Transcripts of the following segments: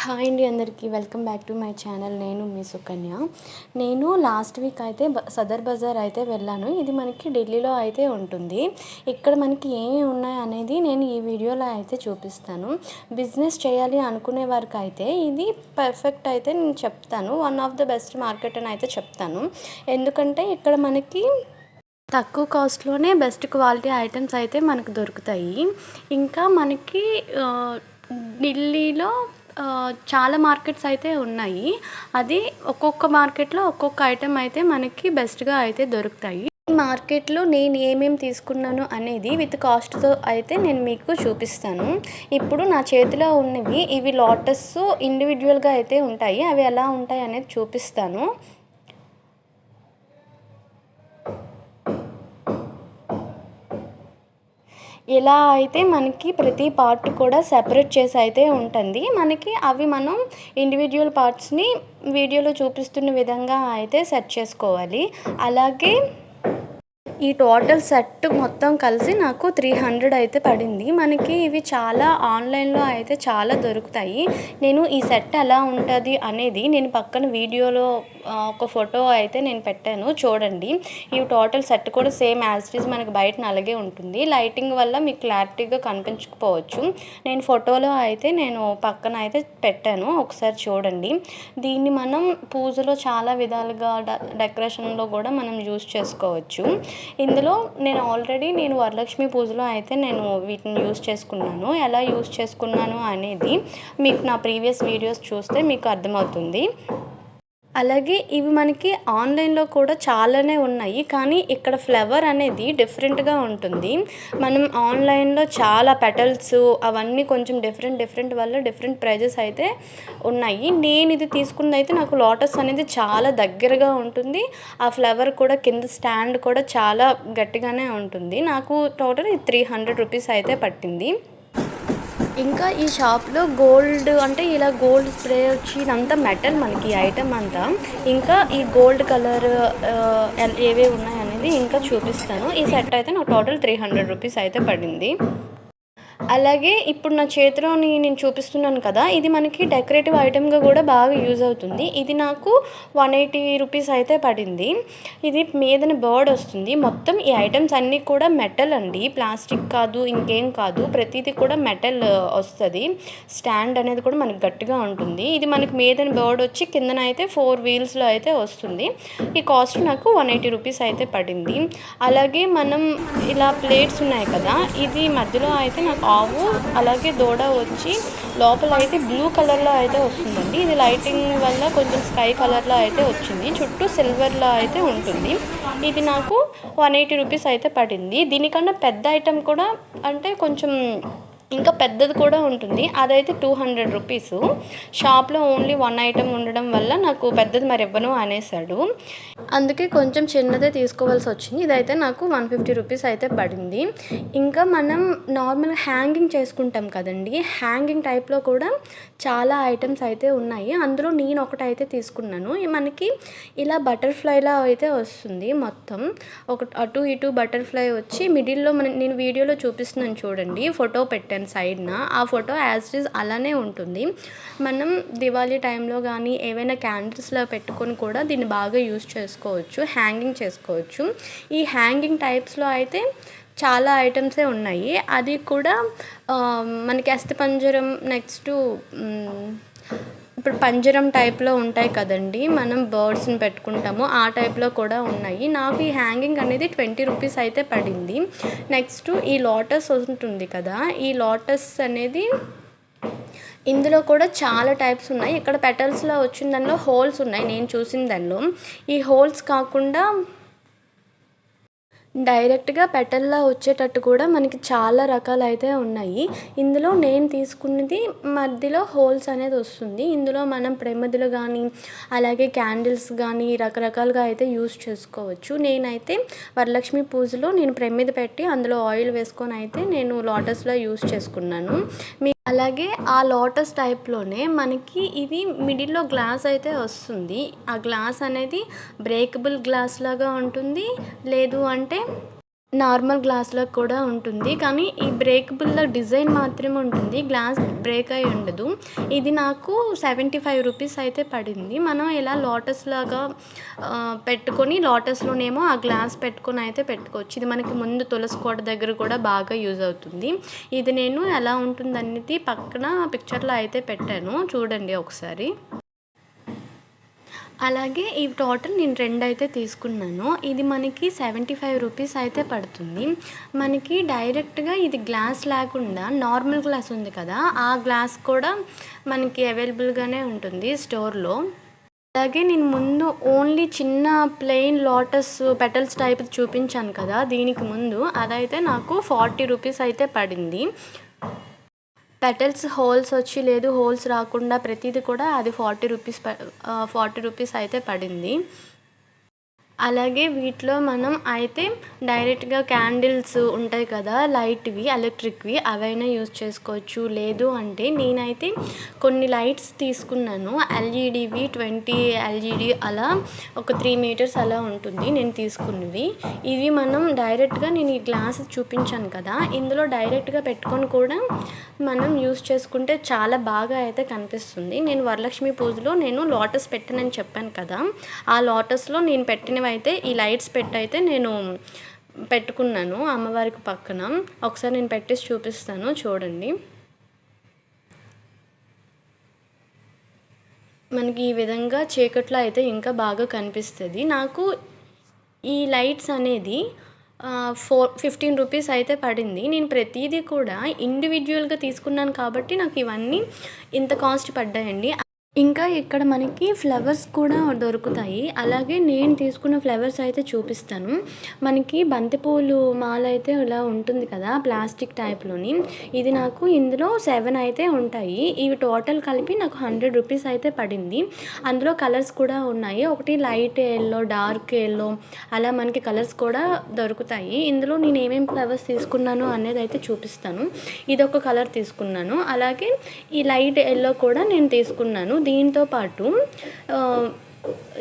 Hi అండి అందరికీ welcome back to my channel. నేను మీ సుకన్య. నేను లాస్ట్ వీక్ అయితే సదర్ బజార్ అయితే వెళ్ళాను. ఇది మనకి ఢిల్లీలో అయితే ఉంటుంది. ఇక్కడ మనకి ఏమేమి ఉన్నాయి అనేది నేను ఈ వీడియోలో అయితే చూపిస్తాను. బిజినెస్ చేయాలి అనుకునే వారికి అయితే ఇది పర్ఫెక్ట్ అయితే నేను చెప్తాను. One of the best market అని అయితే చెప్తాను. ఎందుకంటే ఇక్కడ మనకి తక్కువ కాస్ట్లోనే బెస్ట్ క్వాలిటీ ఐటమ్స్ అయితే మనకు దొరుకుతాయి. ఇంకా మనకి ఢిల్లీలో చాలా మార్కెట్స్ అయితే ఉన్నాయి. అది ఒక్కొక్క మార్కెట్లో ఒక్కొక్క ఐటెం అయితే మనకి బెస్ట్గా అయితే దొరుకుతాయి. ఈ మార్కెట్లో నేను ఏమేమి తీసుకున్నాను అనేది విత్ కాస్ట్తో అయితే నేను మీకు చూపిస్తాను. ఇప్పుడు నా చేతిలో ఉన్నవి ఇవి లోటస్ ఇండివిజువల్గా అయితే ఉంటాయి. అవి ఎలా ఉంటాయి అనేది చూపిస్తాను. ఇలా అయితే మనకి ప్రతి పార్ట్ కూడా సెపరేట్ చేసి అయితే ఉంటుంది. మనకి అవి మనం ఇండివిజువల్ పార్ట్స్ని వీడియోలో చూపిస్తున్న విధంగా అయితే సెట్ చేసుకోవాలి. అలాగే ఈ టోటల్ సెట్ మొత్తం కలిసి నాకు 300 అయితే పడింది. మనకి ఇవి చాలా ఆన్లైన్లో అయితే చాలా దొరుకుతాయి. నేను ఈ సెట్ ఎలా ఉంటుంది అనేది నేను పక్కన వీడియోలో ఒక ఫోటో అయితే నేను పెట్టాను, చూడండి. ఈ టోటల్ సెట్ కూడా సేమ్ యాజ్ ఇట్ ఈజ్ మనకి బయట అలాగే ఉంటుంది. లైటింగ్ వల్ల మీకు క్లారిటీగా కనిపించకపోవచ్చు. నేను ఫోటోలో అయితే నేను పక్కన అయితే పెట్టాను, ఒకసారి చూడండి. దీన్ని మనం పూజలో చాలా విధాలుగా డెకరేషన్లో కూడా మనం యూజ్ చేసుకోవచ్చు. ఇందులో నేను వరలక్ష్మి పూజలో అయితే నేను వీటిని యూజ్ చేసుకున్నాను. ఎలా యూజ్ చేసుకున్నాను అనేది మీకు నా ప్రీవియస్ వీడియోస్ చూస్తే మీకు అర్థమవుతుంది. అలాగే ఇవి మనకి ఆన్లైన్లో కూడా చాలానే ఉన్నాయి, కానీ ఇక్కడ ఫ్లవర్ అనేది డిఫరెంట్గా ఉంటుంది. మనం ఆన్లైన్లో చాలా పెటల్స్ అవన్నీ కొంచెం డిఫరెంట్ వల్ల డిఫరెంట్ ప్రైజెస్ అయితే ఉన్నాయి. నేను ఇది తీసుకున్నది అయితే నాకు లోటస్ అనేది చాలా దగ్గరగా ఉంటుంది. ఆ ఫ్లవర్ కూడా కింద స్టాండ్ కూడా చాలా గట్టిగానే ఉంటుంది. నాకు టోటల్ 300 రూపీస్ అయితే పట్టింది. ఇంకా ఈ షాప్లో గోల్డ్ అంటే ఇలా గోల్డ్ స్ప్రే వచ్చి ఇదంతా మెటల్ మనకి ఈ ఐటమ్ అంతా. ఇంకా ఈ గోల్డ్ కలర్ ఏవే ఉన్నాయనేది ఇంకా చూపిస్తాను. ఈ సెట్ అయితే నాకు టోటల్ 300 రూపీస్ అయితే పడింది. అలాగే ఇప్పుడు నా చేతిలోని నేను చూపిస్తున్నాను కదా, ఇది మనకి డెకరేటివ్ ఐటెంగా కూడా బాగా యూజ్ అవుతుంది. ఇది నాకు 180 రూపీస్ అయితే పడింది. ఇది మీదన బర్డ్ వస్తుంది. మొత్తం ఈ ఐటమ్స్ అన్నీ కూడా మెటల్ అండి, ప్లాస్టిక్ కాదు, ఇంకేం కాదు. ప్రతిదీ కూడా మెటల్ వస్తుంది. స్టాండ్ అనేది కూడా మనకి గట్టిగా ఉంటుంది. ఇది మనకి మీదన బర్డ్ వచ్చి కిందన అయితే 4 వీల్స్లో అయితే వస్తుంది. ఈ కాస్ట్ నాకు 180 రూపీస్ అయితే పడింది. అలాగే మనం ఇలా ప్లేట్స్ ఉన్నాయి కదా, ఇది మధ్యలో అయితే నాకు ఆవు అలాగే దూడ వచ్చి లోపల అయితే బ్లూ కలర్లో అయితే వస్తుందండి. ఇది లైటింగ్ వల్ల కొంచెం స్కై కలర్లో అయితే వచ్చింది. చుట్టూ సిల్వర్లో అయితే ఉంటుంది. ఇది నాకు 180 రూపీస్ అయితే పడింది. దీనికన్నా పెద్ద ఐటెం కూడా అంటే కొంచెం ఇంకా పెద్దది కూడా ఉంటుంది, అదైతే 200 రూపీసు. షాప్లో ఓన్లీ 1 ఐటెం ఉండడం వల్ల నాకు పెద్దది మరి ఇవ్వను అనేసాడు. అందుకే కొంచెం చిన్నదే తీసుకోవాల్సి వచ్చింది. ఇదైతే నాకు 150 రూపీస్ అయితే పడింది. ఇంకా మనం నార్మల్ హ్యాంగింగ్ చేసుకుంటాం కదండి, హ్యాంగింగ్ టైప్లో కూడా చాలా ఐటమ్స్ అయితే ఉన్నాయి. అందులో నేను ఒకటి అయితే తీసుకున్నాను. మనకి ఇలా బటర్ఫ్లైలా అయితే వస్తుంది. మొత్తం ఒక అటు ఇటు బటర్ఫ్లై వచ్చి మిడిల్లో నేను వీడియోలో చూపిస్తున్నాను చూడండి, ఫోటో పెట్టాను సైడ్న. ఆ ఫోటో యాజ్ ఇట్ ఈజ్ అలానే ఉంటుంది. మనం దివాళీ టైంలో కానీ ఏవైనా క్యాండిల్స్లో పెట్టుకొని కూడా దీన్ని బాగా యూజ్ చేసుకోవచ్చు, హ్యాంగింగ్ చేసుకోవచ్చు. ఈ హ్యాంగింగ్ టైప్స్లో అయితే చాలా ఐటమ్సే ఉన్నాయి. అది కూడా మనకి అస్థిపంజరం, నెక్స్ట్ ఇప్పుడు పంజరం టైప్లో ఉంటాయి కదండి, మనం బర్డ్స్ని పెట్టుకుంటాము, ఆ టైప్లో కూడా ఉన్నాయి. నాకు ఈ హ్యాంగింగ్ అనేది 20 రూపీస్ అయితే పడింది. నెక్స్ట్ ఈ లోటస్ ఉంటుంది కదా, ఈ లోటస్ అనేది ఇందులో కూడా చాలా టైప్స్ ఉన్నాయి. ఇక్కడ పెటల్స్లో వచ్చిన దానిలో హోల్స్ ఉన్నాయి, నేను చూసిన దానిలో. ఈ హోల్స్ కాకుండా డైరెక్ట్గా పెటల్లా వచ్చేటట్టు కూడా మనకి చాలా రకాలు అయితే ఉన్నాయి. ఇందులో నేను తీసుకున్నది మధ్యలో హోల్స్ అనేది వస్తుంది. ఇందులో మనం ప్రమిదలు కానీ అలాగే క్యాండిల్స్ కానీ రకరకాలుగా అయితే యూజ్ చేసుకోవచ్చు. నేనైతే వరలక్ష్మి పూజలో నేను ప్రమిద పెట్టి అందులో ఆయిల్ వేసుకొని అయితే నేను లోటస్లో యూజ్ చేసుకున్నాను. అలాగే ఆ లోటస్ టైప్లోనే మనకి ఇది మిడిల్లో గ్లాస్ అయితే వస్తుంది. ఆ గ్లాస్ అనేది బ్రేకబుల్ గ్లాస్ లాగా ఉంటుంది, లేదు అంటే నార్మల్ గ్లాస్‌లో కూడా ఉంటుంది. కానీ ఈ బ్రేకబుల్‌లో డిజైన్ మాత్రమే ఉంటుంది. గ్లాస్ బ్రేక్ అయ్యి ఉండదు. ఇది నాకు ₹75 అయితే పడింది. మనం ఇలా లోటస్‌లాగా పెట్టుకొని లోటస్‌లోనేమో ఆ గ్లాస్ పెట్టుకొని అయితే పెట్టుకోవచ్చు. ఇది మనకి ముందు తులసి కోట దగ్గర కూడా బాగా యూజ్ అవుతుంది. ఇది నేను ఎలా ఉంటుందనేది పక్కన పిక్చర్‌లో అయితే పెట్టాను. చూడండి ఒకసారి. అలాగే ఈ టోటల్ నేను 2 అయితే తీసుకున్నాను. ఇది మనకి ₹75 అయితే పడుతుంది. మనకి డైరెక్ట్‌గా ఇది గ్లాస్ లేకుండా నార్మల్ గ్లాస్ ఉంది కదా! ఆ గ్లాస్ కూడా మనకి అవైలబుల్‌గానే ఉంటుంది స్టోర్‌లో. అలాగే నేను ముందు ఓన్లీ చిన్న ప్లెయిన్ లోటస్ పెటల్స్ టైప్‌ది చూపించాను కదా! దీనికి ముందు అదైతే నాకు ₹40 అయితే పడింది. పెటల్స్ హోల్స్ వచ్చి లేదు హోల్స్ రాకుండా ప్రతీది కూడా అది ₹40 అయితే పడింది. అలాగే వీటిలో మనం అయితే డైరెక్ట్‌గా క్యాండిల్స్ ఉంటాయి కదా! లైట్‌వి, ఎలక్ట్రిక్‌వి అవైనా యూజ్ చేసుకోవచ్చు. లేదు అంటే నేనైతే కొన్ని లైట్స్ తీసుకున్నాను. ఎల్ఈడీవి 20 ఎల్ఈడీ అలా ఒక 3 మీటర్స్ అలా ఉంటుంది నేను తీసుకున్నవి. ఇవి మనం డైరెక్ట్‌గా నేను ఈ గ్లాస్ చూపించాను కదా! ఇందులో డైరెక్ట్‌గా పెట్టుకొని కూడా మనం యూజ్ చేసుకుంటే చాలా బాగా అయితే కనిపిస్తుంది. నేను వరలక్ష్మి పూజలో నేను లోటస్ పెట్టానని చెప్పాను కదా! ఆ లోటస్‌లో నేను పెట్టినవి అయితే ఈ లైట్స్ పెట్టయితే నేను పెట్టుకున్నాను అమ్మవారికి పక్కన. ఒకసారి నేను పెట్టేసి చూపిస్తాను చూడండి. మనకి ఈ విధంగా చీకట్లో అయితే ఇంకా బాగా కనిపిస్తది. నాకు ఈ లైట్స్ అనేది ₹15 అయితే పడింది. నేను ప్రతీదీ కూడా ఇండివిడ్యువల్‌గా తీసుకున్నాను కాబట్టి నాకు ఇవన్నీ ఇంత కాస్ట్ పడ్డాయండి. ఇంకా ఇక్కడ మనకి ఫ్లవర్స్ కూడా దొరుకుతాయి. అలాగే నేను తీసుకున్న ఫ్లవర్స్ అయితే చూపిస్తాను. మనకి బంతిపూలు మాల అయితే ఇలా ఉంటుంది కదా! ప్లాస్టిక్ టైప్‌లోని. ఇది నాకు ఇందులో 7 అయితే ఉంటాయి. ఇవి టోటల్ కలిపి నాకు ₹100 అయితే పడింది. అందులో కలర్స్ కూడా ఉన్నాయి. ఒకటి లైట్ యెల్లో, డార్క్ యెల్లో అలా మనకి కలర్స్ కూడా దొరుకుతాయి. ఇందులో నేను ఏమేమి ఫ్లవర్స్ తీసుకున్నాను అనేది అయితే చూపిస్తాను. ఇదొక కలర్ తీసుకున్నాను. అలాగే ఈ లైట్ యెల్లో కూడా నేను తీసుకున్నాను. దీంతో పాటు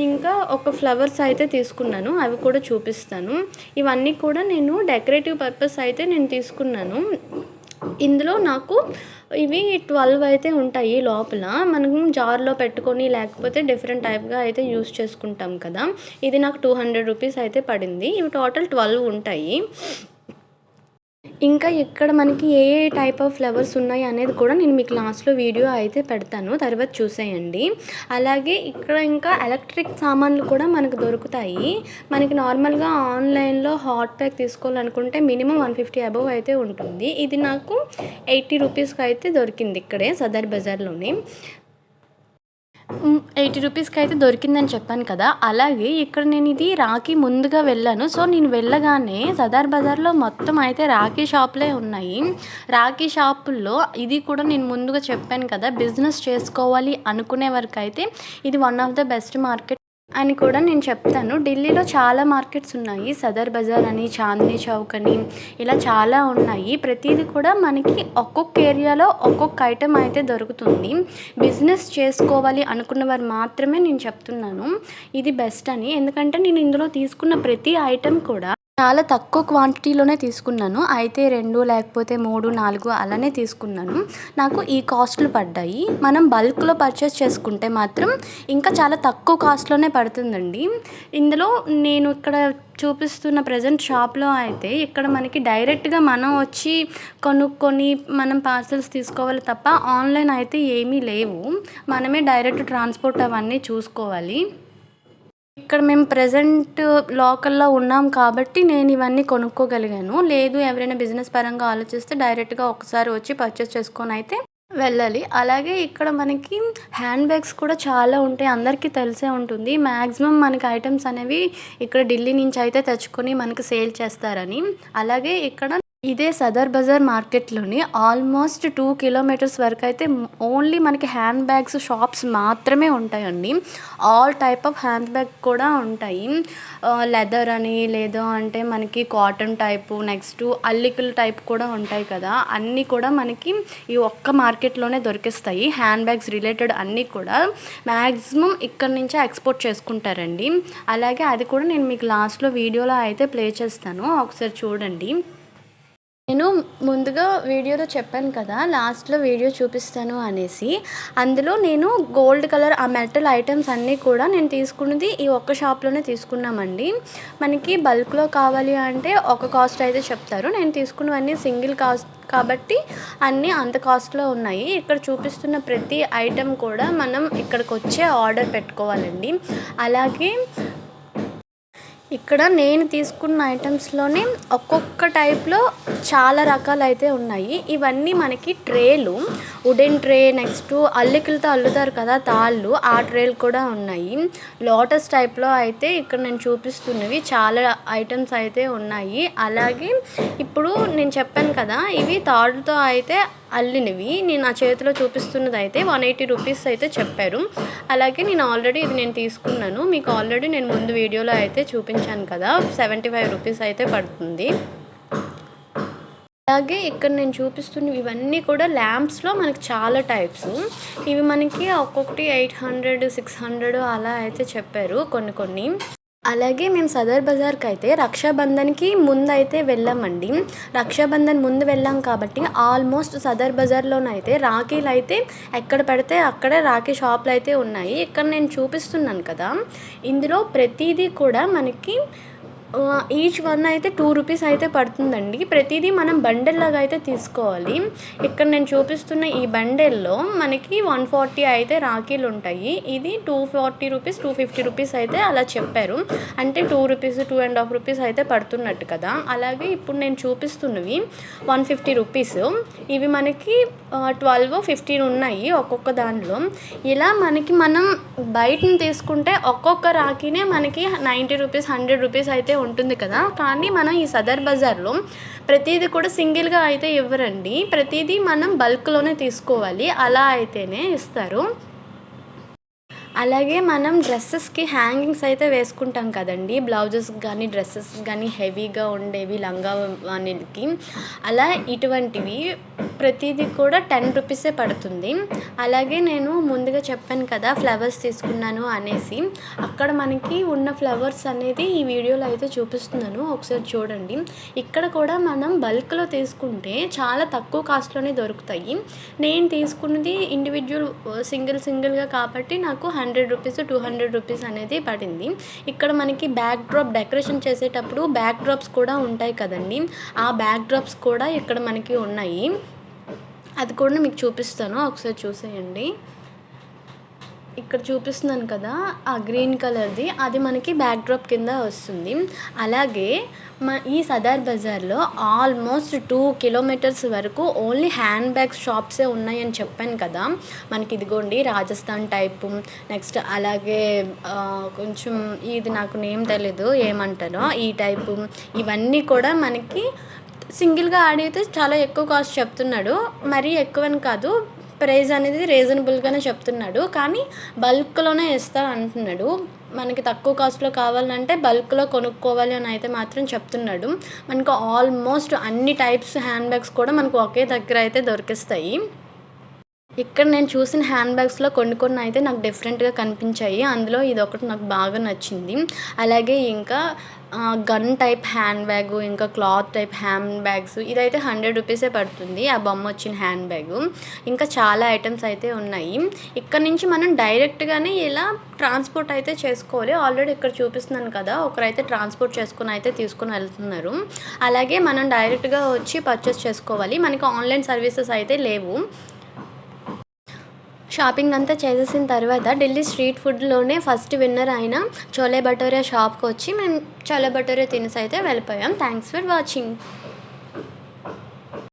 ఇంకా ఒక ఫ్లవర్స్ అయితే తీసుకున్నాను. అవి కూడా చూపిస్తాను. ఇవన్నీ కూడా నేను డెకరేటివ్ పర్పస్ అయితే నేను తీసుకున్నాను. ఇందులో నాకు ఇవి 12 అయితే ఉంటాయి లోపల. మనం జార్‌లో పెట్టుకొని లేకపోతే డిఫరెంట్ టైప్‌గా అయితే యూజ్ చేసుకుంటాం కదా! ఇది నాకు ₹200 అయితే పడింది. ఇవి టోటల్ 12 ఉంటాయి. ఇంకా ఇక్కడ మనకి ఏ ఏ టైప్ ఆఫ్ ఫ్లవర్స్ ఉన్నాయి అనేది కూడా నేను మీకు లాస్ట్‌లో వీడియో అయితే పెడతాను. తర్వాత చూసేయండి. అలాగే ఇక్కడ ఇంకా ఎలక్ట్రిక్ సామాన్లు కూడా మనకు దొరుకుతాయి. మనకి నార్మల్‌గా ఆన్‌లైన్‌లో హాట్ ప్యాక్ తీసుకోవాలనుకుంటే మినిమమ్ 150 అబోవ్ అయితే ఉంటుంది. ఇది నాకు ₹80కి అయితే దొరికింది ఇక్కడే సదర్ బజార్‌లోనే. ₹80కి అయితే దొరికిందని చెప్పాను కదా! అలాగే ఇక్కడ నేను ఇది రాఖీ ముందుగా వెళ్ళాను. సో, నేను వెళ్ళగానే సదర్ బజార్‌లో మొత్తం అయితే రాఖీ షాపులే ఉన్నాయి. రాఖీ షాపుల్లో ఇది కూడా నేను ముందుగా చెప్పాను కదా! బిజినెస్ చేసుకోవాలి అనుకునే వరకైతే ఇది one of the best market అని కూడా నేను చెప్తాను. ఢిల్లీలో చాలా మార్కెట్స్ ఉన్నాయి. సదర్ బజార్ అని, చాందినీ చౌక్ అని ఇలా చాలా ఉన్నాయి. ప్రతీది కూడా మనకి ఒక్కొక్క ఏరియాలో ఒక్కొక్క ఐటెం అయితే దొరుకుతుంది. బిజినెస్ చేసుకోవాలి అనుకున్న వారు మాత్రమే నేను చెప్తున్నాను ఇది బెస్ట్ అని. ఎందుకంటే నేను ఇందులో తీసుకున్న ప్రతి ఐటెం కూడా చాలా తక్కువ క్వాంటిటీలోనే తీసుకున్నాను. అయితే 2 లేకపోతే 3, 4 అలానే తీసుకున్నాను. నాకు ఈ కాస్ట్‌లు పడ్డాయి. మనం బల్క్‌లో పర్చేస్ చేసుకుంటే మాత్రం ఇంకా చాలా తక్కువ కాస్ట్‌లోనే పడుతుందండి. ఇందులో నేను ఇక్కడ చూపిస్తున్న ప్రెజెంట్ షాప్‌లో అయితే ఇక్కడ మనకి డైరెక్ట్‌గా మనం వచ్చి కొనుక్కొని మనం పార్సెల్స్ తీసుకోవాలి తప్ప ఆన్‌లైన్ అయితే ఏమీ లేవు. మనమే డైరెక్ట్ ట్రాన్స్‌పోర్ట్ అవన్నీ చూసుకోవాలి. ఇక్కడ మేము ప్రెజెంట్ లోకల్‌లో ఉన్నాం కాబట్టి నేను ఇవన్నీ కొనుక్కోగలిగాను. లేదు ఎవరైనా బిజినెస్ పరంగా ఆలోచిస్తే డైరెక్ట్‌గా ఒకసారి వచ్చి పర్చేస్ చేసుకొనైతే వెళ్ళాలి. అలాగే ఇక్కడ మనకి హ్యాండ్ బ్యాగ్స్ కూడా చాలా ఉంటాయి. అందరికీ తెలిసే ఉంటుంది. మాక్సిమం మనకి ఐటెమ్స్ అనేవి ఇక్కడ ఢిల్లీ నుంచి అయితే తెచ్చుకొని మనకి సేల్ చేస్తారని. అలాగే ఇక్కడ ఇదే సదర్ బజార్ మార్కెట్‌లోని ఆల్మోస్ట్ 2 కిలోమీటర్స్ వరకైతే ఓన్లీ మనకి హ్యాండ్ బ్యాగ్స్ షాప్స్ మాత్రమే ఉంటాయండి. All type of hand bag కూడా ఉంటాయి. లెదర్ అని, లేదు అంటే మనకి కాటన్ టైపు, నెక్స్టు అల్లికల టైప్ కూడా ఉంటాయి కదా! అన్నీ కూడా మనకి ఈ ఒక్క మార్కెట్‌లోనే దొరికేస్తాయి. హ్యాండ్ బ్యాగ్స్ రిలేటెడ్ అన్నీ కూడా మ్యాక్సిమం ఇక్కడి నుంచే ఎక్స్‌పోర్ట్ చేసుకుంటారండి. అలాగే అది కూడా నేను మీకు లాస్ట్‌లో వీడియోలో అయితే ప్లే చేస్తాను. ఒకసారి చూడండి. నేను ముందుగా వీడియోలో చెప్పాను కదా! లాస్ట్‌లో వీడియో చూపిస్తాను అనేసి. అందులో నేను గోల్డ్ కలర్ ఆ మెటల్ ఐటెమ్స్ అన్నీ కూడా నేను తీసుకున్నది ఈ ఒక్క షాప్‌లోనే తీసుకున్నామండి. మనకి బల్క్‌లో కావాలి అంటే ఒక కాస్ట్ అయితే చెప్తారు. నేను తీసుకున్నవన్నీ సింగిల్ కాస్ట్ కాబట్టి అన్నీ అంత కాస్ట్‌లో ఉన్నాయి. ఇక్కడ చూపిస్తున్న ప్రతి ఐటెమ్ కూడా మనం ఇక్కడికొచ్చే ఆర్డర్ పెట్టుకోవాలండి. అలాగే ఇక్కడ నేను తీసుకున్న ఐటమ్స్‌లోనే ఒక్కొక్క టైప్‌లో చాలా రకాలైతే ఉన్నాయి. ఇవన్నీ మనకి ట్రేలు, వుడెన్ ట్రే, నెక్స్టు అల్లికలతో అల్లుతారు కదా తాళ్ళు, ఆ ట్రేలు కూడా ఉన్నాయి. లోటస్ టైప్‌లో అయితే ఇక్కడ నేను చూపిస్తున్నవి చాలా ఐటమ్స్ అయితే ఉన్నాయి. అలాగే ఇప్పుడు నేను చెప్పాను కదా! ఇవి తాడుతో అయితే అల్లినవి. నేను నా చేతిలో చూపిస్తున్నదైతే 180 రూపీస్ అయితే చెప్పారు. అలాగే నేను ఆల్రెడీ ఇది నేను తీసుకున్నాను. మీకు ఆల్రెడీ నేను ముందు వీడియోలో అయితే చూపించాను కదా! 75 రూపీస్ అయితే పడుతుంది. అలాగే ఇక్కడ నేను చూపిస్తున్నవి ఇవన్నీ కూడా ల్యాంప్స్‌లో మనకి చాలా టైప్స్. ఇవి మనకి ఒక్కొక్కటి 800, 600 అలా అయితే చెప్పారు కొన్ని. అలాగే మేము సదర్ బజార్‌కైతే రక్షాబంధన్‌కి ముందైతే వెళ్ళామండి. రక్షాబంధన్ ముందు వెళ్ళాం కాబట్టి ఆల్మోస్ట్ సదర్ బజార్‌లోనైతే రాఖీలైతే ఎక్కడ పడితే అక్కడే రాఖీ షాపులైతే ఉన్నాయి. ఇక్కడ నేను చూపిస్తున్నాను కదా! ఇందులో ప్రతీదీ కూడా మనకి ఈచ్ వన్ అయితే 2 రూపీస్ అయితే పడుతుందండి. ప్రతీదీ మనం బండెల్‌లాగా అయితే తీసుకోవాలి. ఇక్కడ నేను చూపిస్తున్న ఈ బండెల్‌లో మనకి 140 అయితే రాఖీలు ఉంటాయి. ఇది 240 రూపీస్, 250 రూపీస్ అయితే అలా చెప్పారు. అంటే 2 రూపీస్, 2½ రూపీస్ అయితే పడుతున్నట్టు కదా! అలాగే ఇప్పుడు నేను చూపిస్తున్నవి 150 రూపీస్. ఇవి మనకి 12, 15 ఉన్నాయి ఒక్కొక్క దానిలో. ఇలా మనం బయటని తీసుకుంటే ఒక్కొక్క రాఖీనే మనకి 90 రూపీస్, 100 రూపీస్ అయితే ఉంటుంది కదా! కానీ మనం ఈ సదర్ బజార్‌లో ప్రతీది కూడా సింగిల్‌గా అయితే ఇవ్వరండి. ప్రతీదీ మనం బల్క్‌లోనే తీసుకోవాలి. అలా అయితేనే ఇస్తారు. అలాగే మనం డ్రెస్సెస్‌కి హ్యాంగింగ్స్ అయితే వేసుకుంటాం కదండీ! బ్లౌజెస్‌కి గానీ, డ్రెస్సెస్‌కి గానీ హెవీగా ఉండేవి లంగా ఓణీలకి. అలా ఇటువంటివి ప్రతీది కూడా 10 రూపీసే పడుతుంది. అలాగే నేను ముందుగా చెప్పాను కదా! ఫ్లవర్స్ తీసుకున్నాను అనేసి. అక్కడ మనకి ఉన్న ఫ్లవర్స్ అనేది ఈ వీడియోలో అయితే చూపిస్తున్నాను. ఒకసారి చూడండి. ఇక్కడ కూడా మనం బల్క్‌లో తీసుకుంటే చాలా తక్కువ కాస్ట్‌లోనే దొరుకుతాయి. నేను తీసుకున్నది ఇండివిడ్యువల్ సింగిల్‌గా కాబట్టి నాకు 100 రూపీస్, 200 రూపీస్ అనేది పడింది. ఇక్కడ మనకి బ్యాక్ డ్రాప్ డెకరేషన్ చేసేటప్పుడు బ్యాక్ డ్రాప్స్ కూడా ఉంటాయి కదండీ! ఆ బ్యాక్ డ్రాప్స్ కూడా ఇక్కడ మనకి ఉన్నాయి. అది కూడా మీకు చూపిస్తాను. ఒకసారి చూసేయండి. ఇక్కడ చూపిస్తున్నాను కదా! ఆ గ్రీన్ కలర్‌ది అది మనకి బ్యాక్ డ్రాప్ కింద వస్తుంది. అలాగే ఈ సదర్ బజార్‌లో ఆల్మోస్ట్ 2 కిలోమీటర్స్ వరకు ఓన్లీ హ్యాండ్ బ్యాగ్స్ షాప్సే ఉన్నాయని చెప్పాను కదా! మనకి ఇదిగోండి రాజస్థాన్ టైపు, నెక్స్ట్ అలాగే కొంచెం ఇది నాకు నేమ్ తెలీదు ఏమంటారో ఈ టైపు, ఇవన్నీ కూడా మనకి సింగిల్‌గా అడిగితే చాలా ఎక్కువ కాస్ట్ చెప్తున్నాడు. మరీ ఎక్కువని కాదు. ప్రైస్ అనేది రీజనబుల్‌గానే చెప్తున్నాడు. కానీ బల్క్‌లోనే ఇస్తా అంటున్నాడు. మనకి తక్కువ కాస్ట్‌లో కావాలంటే బల్క్‌లో కొనుక్కోవాలి అని అయితే మాత్రం చెప్తున్నాడు. మనకు ఆల్మోస్ట్ అన్ని టైప్స్ హ్యాండ్ బ్యాగ్స్ కూడా మనకు ఒకే దగ్గర అయితే దొరికిస్తాయి. ఇక్కడ నేను చూసిన హ్యాండ్ బ్యాగ్స్‌లో కొన్ని అయితే నాకు డిఫరెంట్‌గా కనిపించాయి. అందులో ఇదొకటి నాకు బాగా నచ్చింది. అలాగే ఇంకా గన్ టైప్ హ్యాండ్ బ్యాగు, ఇంకా క్లాత్ టైప్ హ్యాండ్ బ్యాగ్స్ ఇదైతే 100 రూపీసే పడుతుంది. ఆ బొమ్మ వచ్చిన హ్యాండ్ బ్యాగు. ఇంకా చాలా ఐటమ్స్ అయితే ఉన్నాయి. ఇక్కడ నుంచి మనం డైరెక్ట్‌గానే ఇలా ట్రాన్స్‌పోర్ట్ అయితే చేసుకోవాలి. ఆల్రెడీ ఇక్కడ చూపిస్తున్నాను కదా! ఒకరైతే ట్రాన్స్‌పోర్ట్ చేసుకొని అయితే తీసుకొని వెళ్తున్నారు. అలాగే మనం డైరెక్ట్‌గా వచ్చి పర్చేస్ చేసుకోవాలి. మనకి ఆన్‌లైన్ సర్వీసెస్ అయితే లేవు. షాపింగ్ అంతా చేసేసిన తర్వాత ఢిల్లీ స్ట్రీట్ ఫుడ్‌లోనే ఫస్ట్ విన్నర్ అయిన చోలే భటూరే షాప్‌కొచ్చి మేము చోలే భటూరే తినేసి అయితే వెళ్ళిపోయాం. Thanks for watching.